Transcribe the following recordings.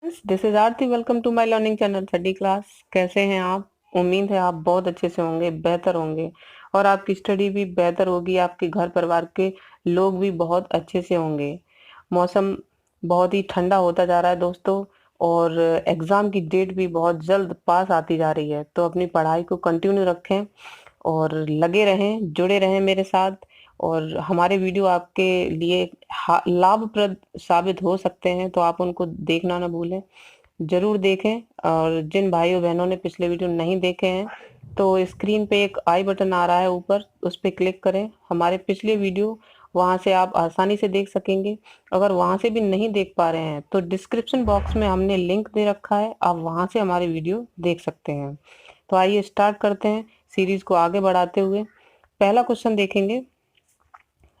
This is Aarti. Welcome to my learning channel 30 class. कैसे हैं आप? उम्मीद है आप बहुत अच्छे से होंगे, बेहतर होंगे और आपकी स्टडी भी बेहतर होगी। आपके घर परिवार के लोग भी बहुत अच्छे से होंगे। मौसम बहुत ही ठंडा होता जा रहा है दोस्तों, और एग्जाम की डेट भी बहुत जल्द पास आती जा रही है। तो अपनी पढ़ाई को कंटिन्यू रखें और लगे रहें, जुड़े रहें मेरे साथ। और हमारे वीडियो आपके लिए लाभप्रद साबित हो सकते हैं, तो आप उनको देखना ना भूलें, जरूर देखें। और जिन भाइयों बहनों ने पिछले वीडियो नहीं देखे हैं, तो स्क्रीन पे एक आई बटन आ रहा है ऊपर, उस पर क्लिक करें। हमारे पिछले वीडियो वहां से आप आसानी से देख सकेंगे। अगर वहां से भी नहीं देख पा रहे हैं तो डिस्क्रिप्शन बॉक्स में हमने लिंक दे रखा है, आप वहां से हमारे वीडियो देख सकते हैं। तो आइए स्टार्ट करते हैं सीरीज को आगे बढ़ाते हुए। पहला क्वेश्चन देखेंगे।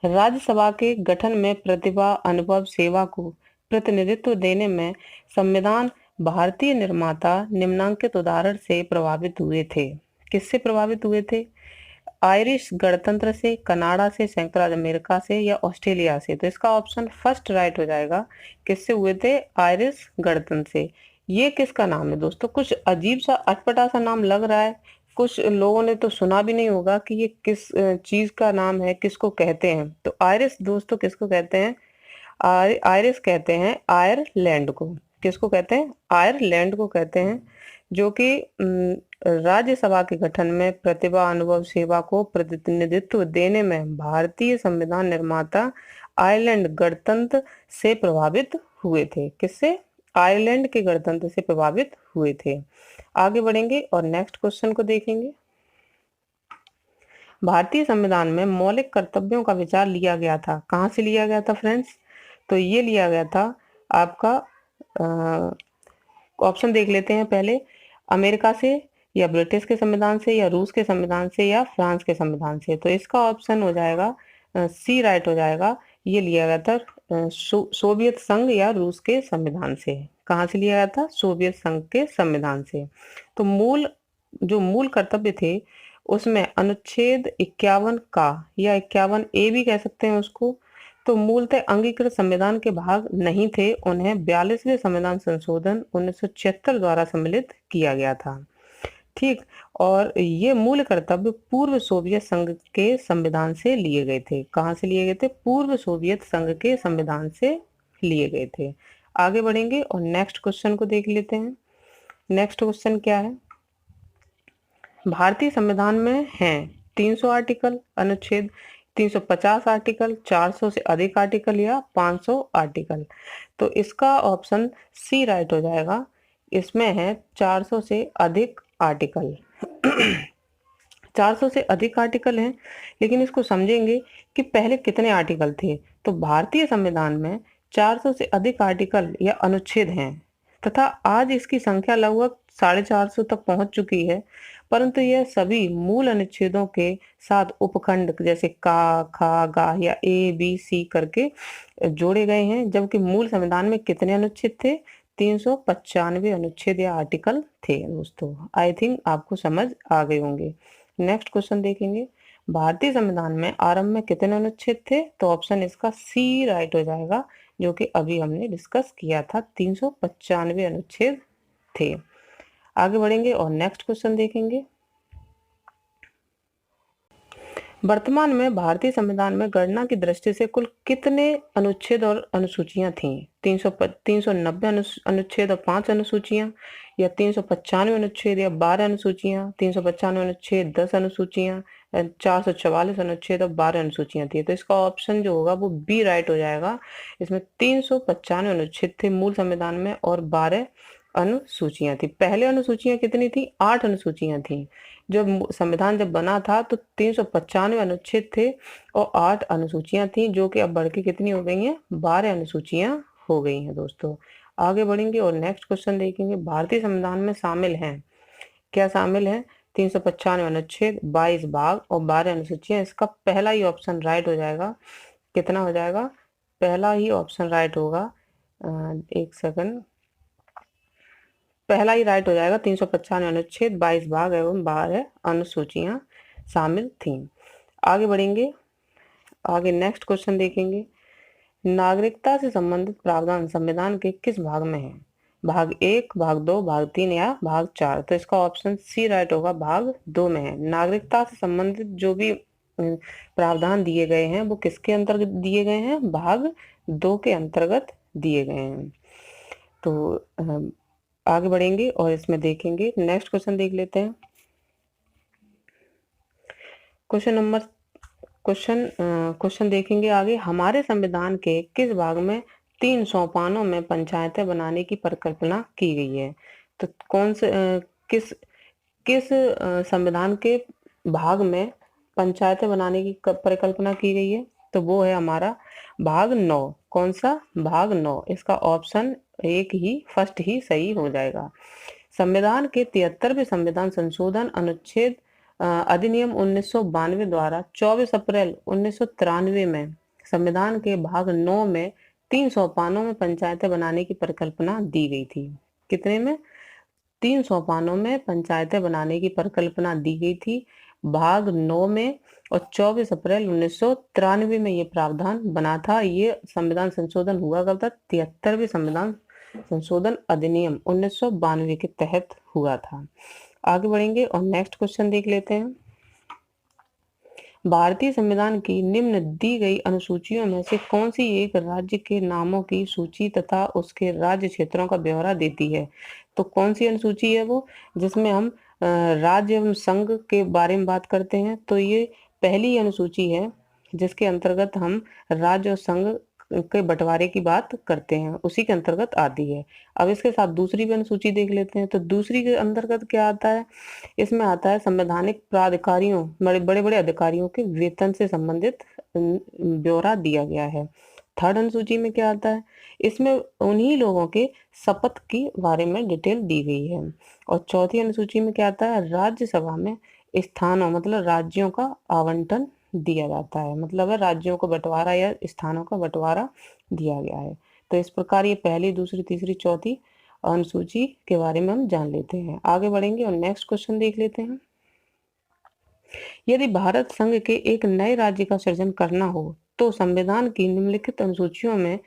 राज्यसभा के गठन में प्रतिभा, अनुभव, सेवा को प्रतिनिधित्व देने में संविधान भारतीय निर्माता निम्नांकित उदाहरण से प्रभावित हुए थे। किससे प्रभावित हुए थे? आयरिश गणतंत्र से, कनाडा से, संयुक्त राज्य अमेरिका से या ऑस्ट्रेलिया से? तो इसका ऑप्शन फर्स्ट राइट हो जाएगा। किससे हुए थे? आयरिश गणतंत्र से। ये किसका नाम है दोस्तों? कुछ अजीब सा अटपटा सा नाम लग रहा है। कुछ लोगों ने तो सुना भी नहीं होगा कि ये किस चीज का नाम है, किसको कहते हैं। तो आयरिश दोस्तों किसको कहते हैं? आयरिश कहते हैं आयरलैंड को। किसको कहते हैं? आयरलैंड को कहते हैं। जो कि राज्यसभा के गठन में प्रतिभा, अनुभव, सेवा को प्रतिनिधित्व देने में भारतीय संविधान निर्माता आयरलैंड गणतंत्र से प्रभावित हुए थे। किससे? आयरलैंड के गणतंत्र से प्रभावित हुए थे। आगे बढ़ेंगे और नेक्स्ट क्वेश्चन को देखेंगे। भारतीय संविधान में मौलिक कर्तव्यों का विचार लिया गया था। कहाँ से लिया गया था फ्रेंड्स? तो ये लिया गया था आपका ऑप्शन देख लेते हैं पहले। अमेरिका से, या ब्रिटिश के संविधान से, या रूस के संविधान से, या फ्रांस के संविधान से? तो इसका ऑप्शन हो जाएगा सी राइट हो जाएगा। ये लिया गया था सोवियत संघ या रूस के संविधान से। कहाँ से लिया गया था? सोवियत संघ के संविधान से। तो मूल कर्तव्य थे उसमें अनुच्छेद 51 का, या 51 ए भी कह सकते हैं उसको, तो मूलतः अंगीकृत संविधान के भाग नहीं थे। उन्हें 42वें संविधान संशोधन 1976 द्वारा सम्मिलित किया गया था। ठीक। और ये मूल कर्तव्य पूर्व सोवियत संघ के संविधान से लिए गए थे। कहाँ से लिए गए थे? पूर्व सोवियत संघ के संविधान से लिए गए थे। आगे बढ़ेंगे और नेक्स्ट क्वेश्चन को देख लेते हैं। नेक्स्ट क्वेश्चन क्या है? भारतीय संविधान में हैं 300 आर्टिकल, अनुच्छेद 350 आर्टिकल, 400 से अधिक आर्टिकल, या 500 आर्टिकल? तो इसका ऑप्शन सी राइट हो जाएगा। इसमें है 400 से अधिक आर्टिकल। 400 से अधिक आर्टिकल हैं, लेकिन इसको समझेंगे कि पहले कितने आर्टिकल थे। तो भारतीय संविधान में 400 से अधिक आर्टिकल या अनुच्छेद हैं, तथा आज इसकी संख्या लगभग 450 तक पहुंच चुकी है। परंतु यह सभी मूल अनुच्छेदों के साथ उपखंड जैसे का, खा, गा या ए, बी, सी करके जोड़े गए हैं। जबकि मूल संविधान में कितने अनुच्छेद थे? 395 अनुच्छेद या आर्टिकल थे दोस्तों। आई थिंक आपको समझ आ गए होंगे। नेक्स्ट क्वेश्चन देखेंगे। भारतीय संविधान में आरंभ में कितने अनुच्छेद थे? तो ऑप्शन इसका सी राइट हो जाएगा, जो कि अभी हमने डिस्कस किया था। 395 अनुच्छेद थे। आगे बढ़ेंगे और नेक्स्ट क्वेश्चन देखेंगे। वर्तमान में भारतीय संविधान में गणना की दृष्टि से कुल कितने अनुच्छेद और अनुसूचियां थीं? 390 अनुच्छेद और 5 अनुसूचियां, या 395 अनुच्छेद या 12 अनुसूचियां, 395 अनुच्छेद 10 अनुसूचियां, 444 अनुच्छेद और 12 अनुसूचियां थी? तो इसका ऑप्शन जो होगा वो बी राइट हो जाएगा। इसमें 395 अनुच्छेद थे मूल संविधान में और 12 अनुसूचियां थी। पहले अनुसूचियां कितनी थी? 8 अनुसूचियां थी। जब संविधान जब बना था तो 395 अनुच्छेद थे और 8 अनुसूचियां थी, जो कि अब बढ़ के कितनी हो गई हैं? 12 अनुसूचियां हो गई हैं दोस्तों। आगे बढ़ेंगे और नेक्स्ट क्वेश्चन देखेंगे। भारतीय संविधान में शामिल हैं, क्या शामिल है? 395 अनुच्छेद, 22 भाग और 12 अनुसूचियां। इसका पहला ही ऑप्शन राइट हो जाएगा। कितना हो जाएगा? पहला ही ऑप्शन राइट होगा। एक सेकंड, पहला ही राइट हो जाएगा। 395 अनुच्छेद, 22 भाग एवं 12 अनुसूचियां शामिल थीं। आगे बढ़ेंगे, आगे नेक्स्ट क्वेश्चन देखेंगे। नागरिकता से संबंधित प्रावधान संविधान के किस भाग में है? भाग 1, भाग 2, भाग 3 या भाग 4? तो इसका ऑप्शन सी राइट होगा, भाग 2 में है। नागरिकता से संबंधित जो भी प्रावधान दिए गए हैं वो किसके अंतर्गत दिए गए हैं? भाग 2 के अंतर्गत दिए गए हैं। तो आगे बढ़ेंगे और इसमें देखेंगे। नेक्स्ट क्वेश्चन देख लेते हैं। क्वेश्चन देखेंगे आगे। हमारे संविधान के किस भाग में 3 सोपानों में पंचायतें बनाने की परिकल्पना की गई है? तो कौन से किस किस संविधान के भाग में पंचायतें बनाने की परिकल्पना की गई है? तो वो है हमारा भाग 9। कौन सा? भाग 9। इसका ऑप्शन एक ही फर्स्ट ही सही हो जाएगा। संविधान के 73वें संविधान संशोधन अनुच्छेद अधिनियम 1992 द्वारा 24 अप्रैल 1993 में संविधान के भाग 9 में 3 सोपानों में पंचायतें बनाने की परिकल्पना दी गई थी। कितने में? 3 सोपानों में पंचायतें बनाने की परिकल्पना दी गई थी भाग 9 में, और 24 अप्रैल 1993 में ये प्रावधान बना था। ये संविधान संशोधन हुआ कब था? 73वें संविधान संशोधन अधिनियम 1992 के तहत हुआ था। आगे बढ़ेंगे और नेक्स्ट क्वेश्चन देख लेते हैं। भारतीय संविधान की निम्न दी गई अनुसूचियों में से कौन सी एक राज्य के नामों की सूची तथा उसके राज्य क्षेत्रों का ब्यौरा देती है? तो कौन सी अनुसूची है वो जिसमें हम राज्य एवं संघ के बारे में बात करते हैं? तो ये पहली अनुसूची है जिसके अंतर्गत हम राज्य और संघ के बंटवारे की बात करते हैं, उसी के अंतर्गत आती है। अब इसके साथ दूसरी भी अनुसूची देख लेते हैं। तो दूसरी के अंतर्गत क्या आता है? इसमें आता है संवैधानिक प्राधिकारियों, बड़े बड़े अधिकारियों के वेतन से संबंधित ब्यौरा दिया गया है। थर्ड अनुसूची में क्या आता है? इसमें उन्हीं लोगों के शपथ के बारे में डिटेल दी गई है। और चौथी अनुसूची में क्या आता है? राज्यसभा में स्थानों मतलब राज्यों का आवंटन दिया जाता है, मतलब है राज्यों को बंटवारा या स्थानों का बंटवारा दिया गया है। तो इस प्रकार ये पहली, दूसरी, तीसरी, चौथी अनुसूची के बारे में हम जान लेते हैं। आगे बढ़ेंगे और नेक्स्ट क्वेश्चन देख लेते हैं। यदि भारत संघ के एक नए राज्य का सृजन करना हो तो संविधान की निम्नलिखित अनुसूचियों में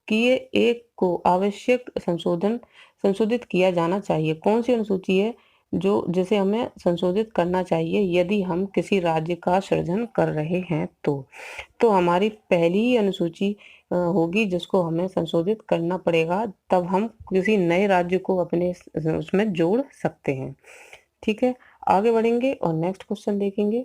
किए एक को आवश्यक संशोधित किया जाना चाहिए। कौन सी अनुसूची है जिसे हमें संशोधित करना चाहिए यदि हम किसी राज्य का सृजन कर रहे हैं? तो हमारी पहली ही अनुसूची होगी जिसको हमें संशोधित करना पड़ेगा, तब हम किसी नए राज्य को अपने उसमें जोड़ सकते हैं। ठीक है, आगे बढ़ेंगे और नेक्स्ट क्वेश्चन देखेंगे।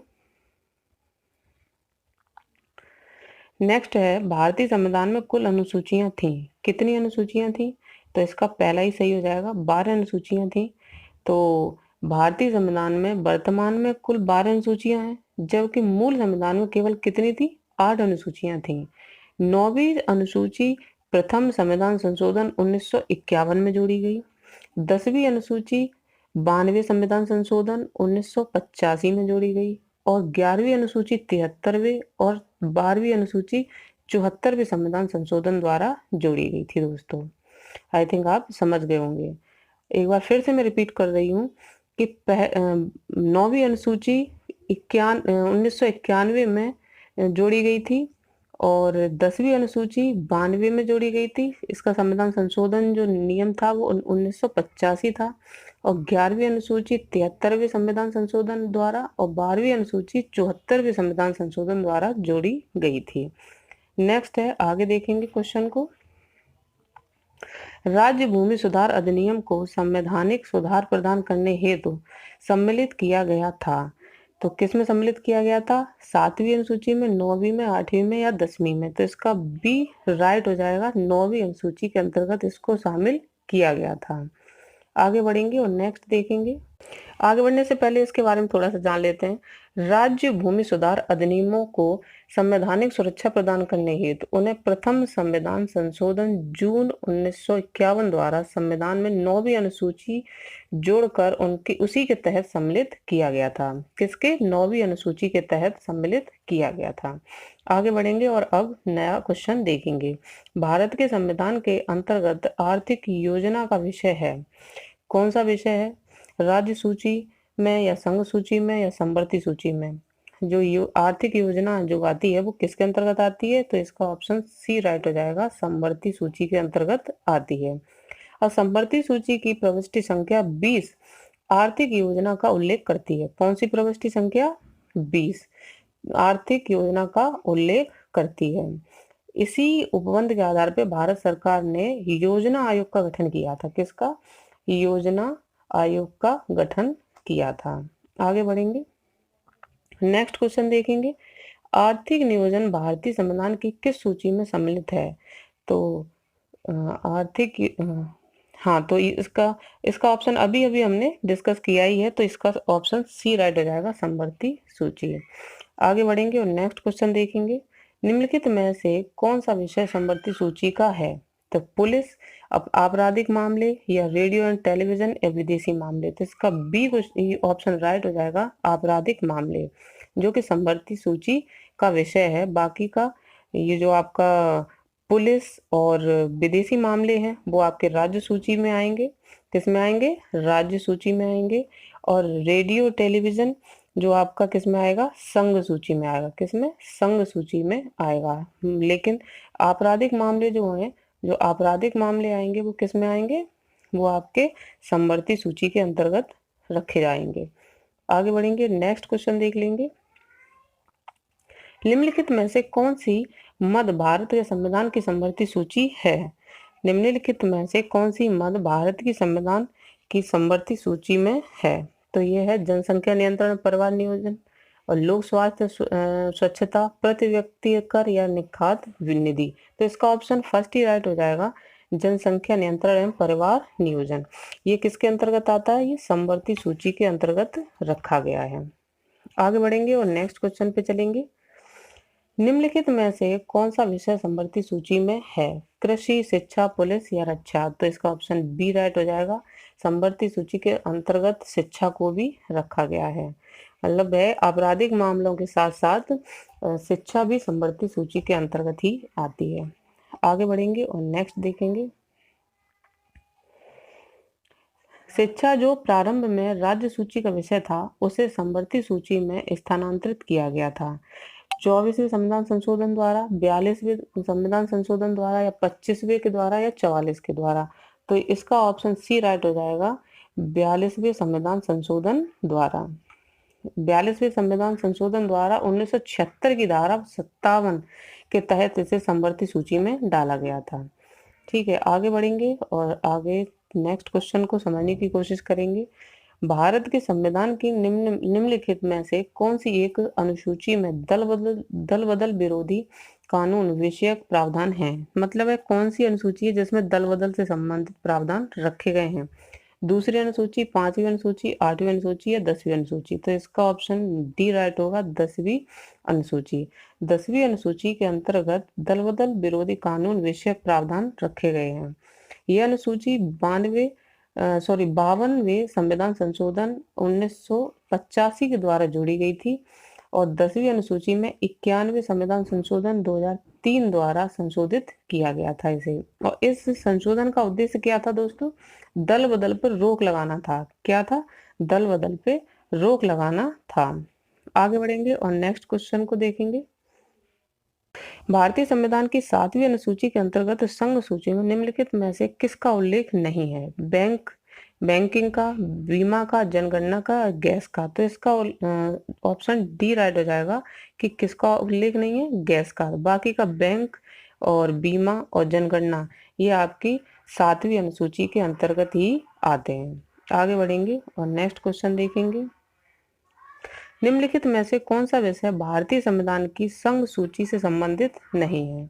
नेक्स्ट है, भारतीय संविधान में कुल अनुसूचियां थी। कितनी अनुसूचियां थी? तो इसका पहला ही सही हो जाएगा, 12 अनुसूचियां थी। तो भारतीय संविधान में वर्तमान में कुल 12 अनुसूचियां हैं, जबकि मूल संविधान में केवल कितनी थी? 8 अनुसूचियां थी। 9वीं अनुसूची प्रथम संविधान संशोधन 1951 में जोड़ी गई। 10वीं अनुसूची 92वें संविधान संशोधन 1985 में जोड़ी गई, और 11वीं अनुसूची 73वें और 12वीं अनुसूची 74वें संविधान संशोधन द्वारा जोड़ी गई थी। दोस्तों, आई थिंक आप समझ गए होंगे। एक बार फिर से मैं रिपीट कर रही हूँ कि 9वीं अनुसूची 1991 में जोड़ी गई थी, और 10वीं अनुसूची 92 में जोड़ी गई थी। इसका संविधान संशोधन जो नियम था वो 1985 था, और 11वीं अनुसूची 73वें संविधान संशोधन द्वारा, और 12वीं अनुसूची 74वें संविधान संशोधन द्वारा जोड़ी गई थी। नेक्स्ट है, आगे देखेंगे क्वेश्चन को। राज्य भूमि सुधार अधिनियम को संवैधानिक सुधार प्रदान करने हेतु सम्मिलित किया गया था। तो किसमें सम्मिलित किया गया था? 7वीं अनुसूची में, 9वीं में, 8वीं में या 10वीं में? तो इसका बी राइट हो जाएगा, 9वीं अनुसूची के अंतर्गत इसको शामिल किया गया था। आगे बढ़ेंगे और नेक्स्ट देखेंगे। आगे बढ़ने से पहले इसके बारे में थोड़ा सा जान लेते हैं। राज्य भूमि सुधार अधिनियमों को संवैधानिक सुरक्षा प्रदान करने हेतु उन्हें प्रथम संविधान संशोधन जून 1951 द्वारा संविधान में 9वीं अनुसूची जोड़कर उनकी उसी के तहत सम्मिलित किया गया था। किसके? 9वीं अनुसूची के तहत सम्मिलित किया गया था। आगे बढ़ेंगे और अब नया क्वेश्चन देखेंगे। भारत के संविधान के अंतर्गत आर्थिक योजना का विषय है। कौन सा विषय है? राज्य सूची में या संघ सूची में या समवर्ती सूची में? जो आर्थिक योजना जो आती है वो किसके अंतर्गत आती है? तो इसका ऑप्शन सी राइट हो जाएगा, समवर्ती सूची के अंतर्गत आती है। असंवर्ती सूची की प्रविष्टि संख्या 20 आर्थिक योजना का उल्लेख करती है। कौन सी प्रविष्टि संख्या? 20 आर्थिक योजना का उल्लेख करती है। इसी उपबंध के आधार पर भारत सरकार ने योजना आयोग का गठन किया था। किसका? योजना आयोग का गठन किया था। आगे बढ़ेंगे, नेक्स्ट क्वेश्चन देखेंगे। आर्थिक नियोजन भारतीय संविधान की किस सूची में सम्मिलित है? तो आर्थिक हाँ, तो इसका इसका ऑप्शन अभी अभी हमने डिस्कस किया ही है, तो इसका ऑप्शन सी राइट हो जाएगा, समवर्ती सूची। आगे बढ़ेंगे और नेक्स्ट क्वेश्चन देखेंगे। निम्नलिखित में से कौन सा विषय समवर्ती सूची का है? तो पुलिस, आपराधिक मामले, या रेडियो एंड टेलीविजन, या विदेशी मामले। तो इसका बी ऑप्शन राइट हो जाएगा, आपराधिक मामले, जो कि समवर्ती सूची का विषय है। बाकी का ये जो आपका पुलिस और विदेशी मामले हैं वो आपके राज्य सूची में आएंगे। किस में आएंगे? राज्य सूची में आएंगे। और रेडियो टेलीविजन जो आपका किस में आएगा? संघ सूची में आएगा। किस में? संघ सूची में आएगा। लेकिन आपराधिक मामले जो हैं, जो आपराधिक मामले आएंगे वो किस में आएंगे? वो आपके समवर्ती सूची के अंतर्गत रखे जाएंगे। आगे बढ़ेंगे, नेक्स्ट क्वेश्चन देख लेंगे। निम्नलिखित में से कौन सी मद भारत के संविधान की समवर्ती सूची है? निम्नलिखित में से कौन सी मद भारत की संविधान की समवर्ती सूची में है? तो ये है जनसंख्या नियंत्रण, परिवार नियोजन, और लोक स्वास्थ्य, स्वच्छता, प्रति व्यक्ति कर, या निखात निधि। तो इसका ऑप्शन फर्स्ट ही राइट हो जाएगा, जनसंख्या नियंत्रण एवं परिवार नियोजन। ये किसके अंतर्गत आता है? ये समवर्ती सूची के अंतर्गत रखा गया है। आगे बढ़ेंगे और नेक्स्ट क्वेश्चन पे चलेंगे। निम्नलिखित में से कौन सा विषय समवर्ती सूची में है? कृषि, शिक्षा, पुलिस, या रक्षा। तो इसका ऑप्शन बी राइट हो जाएगा, समवर्ती सूची के अंतर्गत शिक्षा को भी रखा गया है। मतलब है आपराधिक मामलों के साथ साथ शिक्षा भी समवर्ती सूची के अंतर्गत ही आती है। आगे बढ़ेंगे और नेक्स्ट देखेंगे। शिक्षा जो प्रारंभ में राज्य सूची का विषय था, उसे समवर्ती सूची में स्थानांतरित किया गया था। 24वें संविधान संशोधन द्वारा, 42वें संविधान संशोधन द्वारा, या 25वें के द्वारा, या 44 के द्वारा। तो इसका ऑप्शन सी राइट हो जाएगा, 42वें संविधान संशोधन द्वारा। 42वें संविधान संशोधन द्वारा 1976 की धारा 57 के तहत इसे समवर्ती सूची में डाला गया था। ठीक है, आगे बढ़ेंगे और आगे नेक्स्ट क्वेश्चन को समझने की कोशिश करेंगे। भारत के संविधान की निम्नलिखित में से कौन सी एक अनुसूची में दल बदल विरोधी कानून विषयक प्रावधान है? मतलब है कौन सी अनुसूची है जिसमें दल बदल से संबंधित प्रावधान रखे गए हैं? दूसरी अनुसूची, 5वीं अनुसूची, 8वीं अनुसूची, या 10वीं अनुसूची। तो इसका ऑप्शन डी राइट होगा, 10वीं अनुसूची। 10वीं अनुसूची के अंतर्गत दल बदल विरोधी कानून विषयक प्रावधान रखे गए हैं। यह अनुसूची 52वें संविधान संशोधन 1985 के द्वारा जोड़ी गई थी, और 10वीं अनुसूची में 91वें संविधान संशोधन 2003 द्वारा संशोधित किया गया था इसे। और इस संशोधन का उद्देश्य क्या था दोस्तों? दल बदल पर रोक लगाना था। क्या था? दल बदल पे रोक लगाना था। आगे बढ़ेंगे और नेक्स्ट क्वेश्चन को देखेंगे। भारतीय संविधान की 7वीं अनुसूची के अंतर्गत संघ सूची में निम्नलिखित में से किसका उल्लेख नहीं है? बैंकिंग का, बीमा का, जनगणना का, गैस का। तो इसका ऑप्शन डी राइट हो जाएगा कि किसका उल्लेख नहीं है? गैस का। बाकी का बैंक और बीमा और जनगणना ये आपकी 7वीं अनुसूची के अंतर्गत ही आते हैं। आगे बढ़ेंगे और नेक्स्ट क्वेश्चन देखेंगे। निम्नलिखित में से कौन सा विषय भारतीय संविधान की संघ सूची से संबंधित नहीं है?